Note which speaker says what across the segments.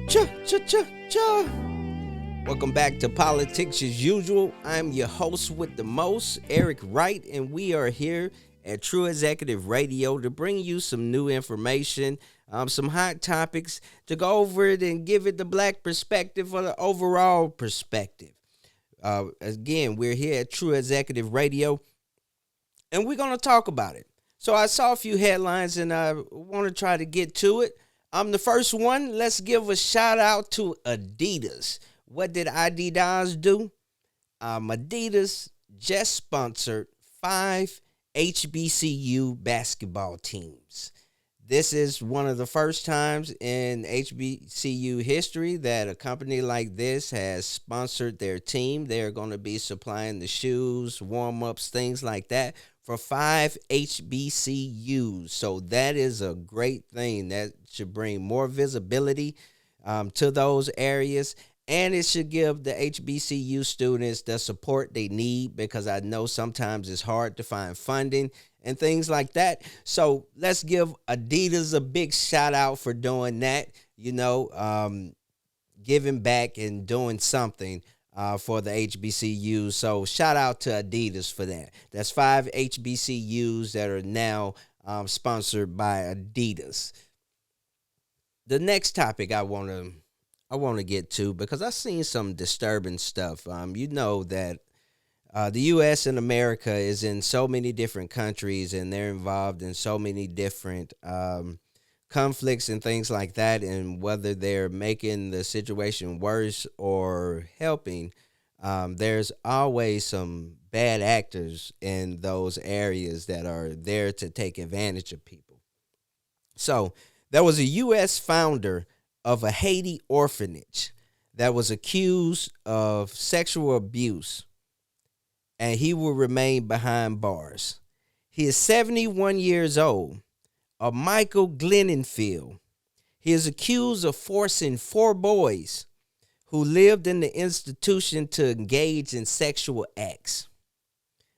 Speaker 1: Cha cha cha cha. Welcome back to Politics as Usual. I'm your host with the most, Eric Wright, and we are here at True Executive Radio to bring you some new information, some hot topics to go over it and give it the black perspective or the overall perspective. Again, we're here at True Executive Radio, and we're going to talk about it. So I saw a few headlines, and I want to try to get to it. The first one, let's give a shout out to Adidas. What did Adidas do? Adidas just sponsored 5 HBCU basketball teams. This is one of the first times in HBCU history that a company like this has sponsored their team. They're going to be supplying the shoes, warm-ups, things like that for 5 HBCUs. So that is a great thing. That should bring more visibility to those areas. And it should give the HBCU students the support they need, because I know sometimes it's hard to find funding and things like that. So let's give Adidas a big shout out for doing that, giving back and doing something for the HBCUs. So shout out to Adidas for that. That's 5 HBCUs that are now sponsored by Adidas. The next topic I want to get to, because I've seen some disturbing stuff. You know that the U.S. and America is in so many different countries, and they're involved in so many different conflicts and things like that. And whether they're making the situation worse or helping, there's always some bad actors in those areas that are there to take advantage of people. So there was a U.S. founder of a Haiti orphanage that was accused of sexual abuse, and he will remain behind bars. He is 71 years old, Michael Glenenfield. He is accused of forcing 4 boys who lived in the institution to engage in sexual acts.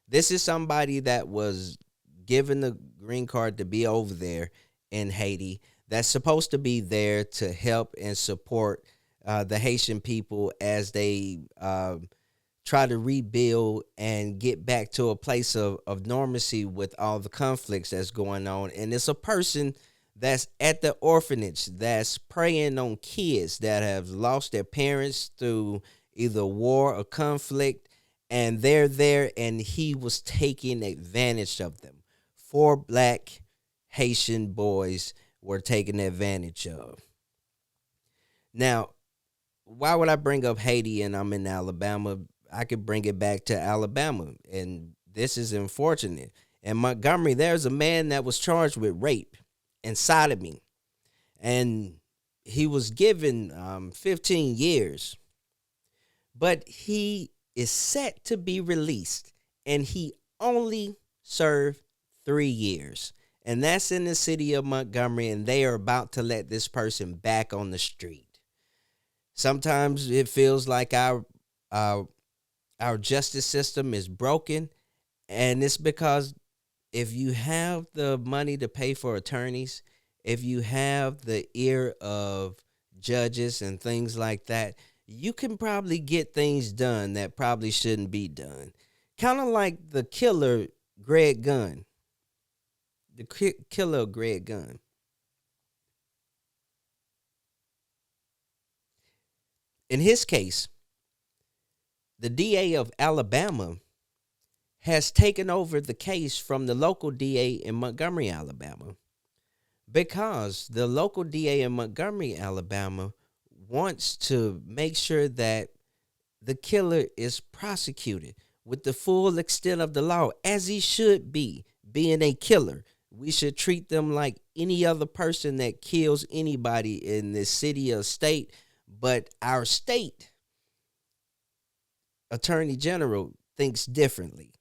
Speaker 1: This is somebody that was given the green card to be over there in Haiti, that's supposed to be there to help and support the Haitian people as they try to rebuild and get back to a place of normalcy with all the conflicts that's going on. And it's a person that's at the orphanage that's preying on kids that have lost their parents through either war or conflict, and they're there, and he was taking advantage of them. 4 black Haitian boys were taken advantage of. Now, why would I bring up Haiti and I'm in Alabama? I could bring it back to Alabama, and this is unfortunate. In Montgomery, there's a man that was charged with rape and sodomy, and he was given 15 years, but he is set to be released, and he only served 3 years. And that's in the city of Montgomery, and they are about to let this person back on the street. Sometimes it feels like our justice system is broken, and it's because if you have the money to pay for attorneys, if you have the ear of judges and things like that, you can probably get things done that probably shouldn't be done. Kind of like the killer, Greg Gunn. The killer of Greg Gunn. In his case, the DA of Alabama has taken over the case from the local DA in Montgomery, Alabama, because the local DA in Montgomery, Alabama wants to make sure that the killer is prosecuted with the full extent of the law, as he should be, being a killer. We should treat them like any other person that kills anybody in this city or state. But our state attorney general thinks differently.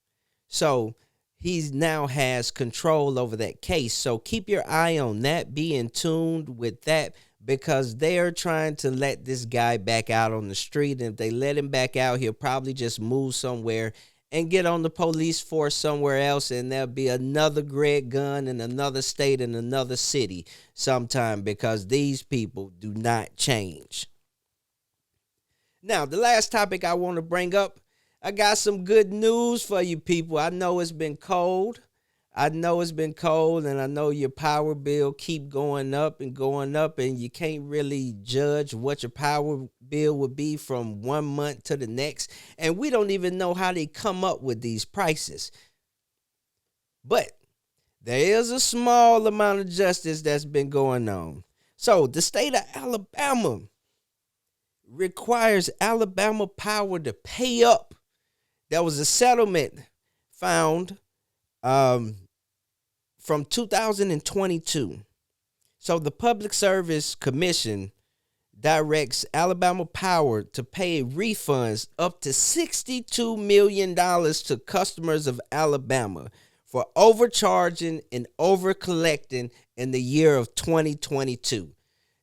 Speaker 1: So he now has control over that case. So keep your eye on that. Be in tune with that, because they're trying to let this guy back out on the street. And if they let him back out, he'll probably just move somewhere and get on the police force somewhere else, and there'll be another Greg Gunn in another state in another city sometime, because these people do not change. Now, the last topic I want to bring up, I got some good news for you people. I know it's been cold. I know it's been cold, and I know your power bill keep going up, and you can't really judge what your power bill would be from one month to the next. And we don't even know how they come up with these prices. But there is a small amount of justice that's been going on. So the state of Alabama requires Alabama Power to pay up. There was a settlement found from 2022. So the Public Service Commission directs Alabama Power to pay refunds up to $62 million to customers of Alabama for overcharging and overcollecting in the year of 2022.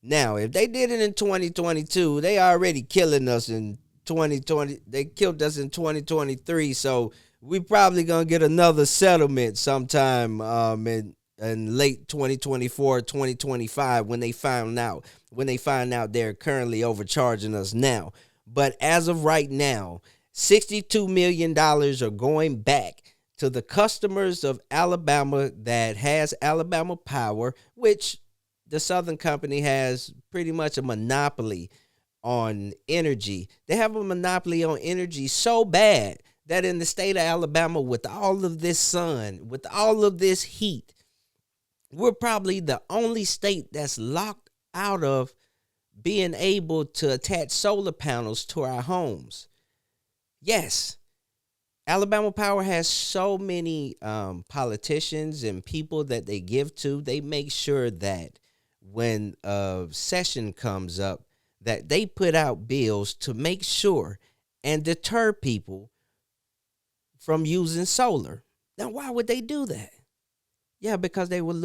Speaker 1: Now, if they did it in 2022, they already killing us in 2020. They killed us in 2023, so we probably gonna get another settlement sometime in late 2024, 2025 when they find out they're currently overcharging us now. But as of right now, $62 million are going back to the customers of Alabama that has Alabama Power, which the Southern Company has pretty much a monopoly on energy. They have a monopoly on energy so bad that in the state of Alabama, with all of this sun, with all of this heat, we're probably the only state that's locked out of being able to attach solar panels to our homes. Yes, Alabama Power has so many politicians and people that they give to. They make sure that when a session comes up, that they put out bills to make sure and deter people from using solar. Now, why would they do that? Yeah, because they would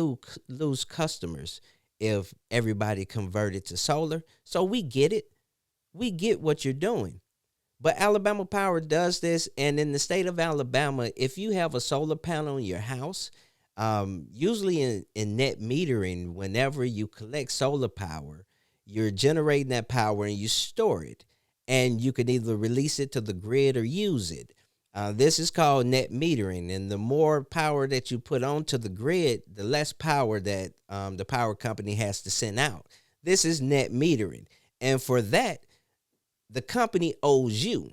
Speaker 1: lose customers if everybody converted to solar. So we get it. We get what you're doing. But Alabama Power does this, and in the state of Alabama, if you have a solar panel in your house, usually in net metering, whenever you collect solar power, you're generating that power and you store it. And you can either release it to the grid or use it. This is called net metering, and the more power that you put onto the grid, the less power that the power company has to send out. This is net metering, and for that, the company owes you.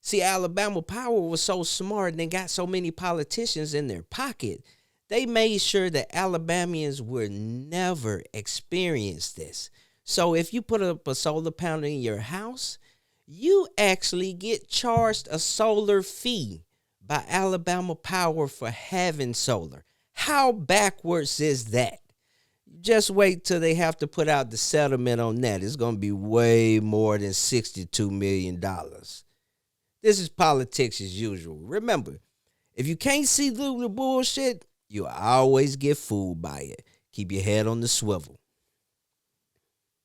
Speaker 1: See, Alabama Power was so smart and they got so many politicians in their pocket. They made sure that Alabamians would never experience this. So if you put up a solar panel in your house, you actually get charged a solar fee by Alabama Power for having solar. How backwards is that? Just wait till they have to put out the settlement on that. It's going to be way more than $62 million. This is politics as usual. Remember, if you can't see through the bullshit, you'll always get fooled by it. Keep your head on the swivel.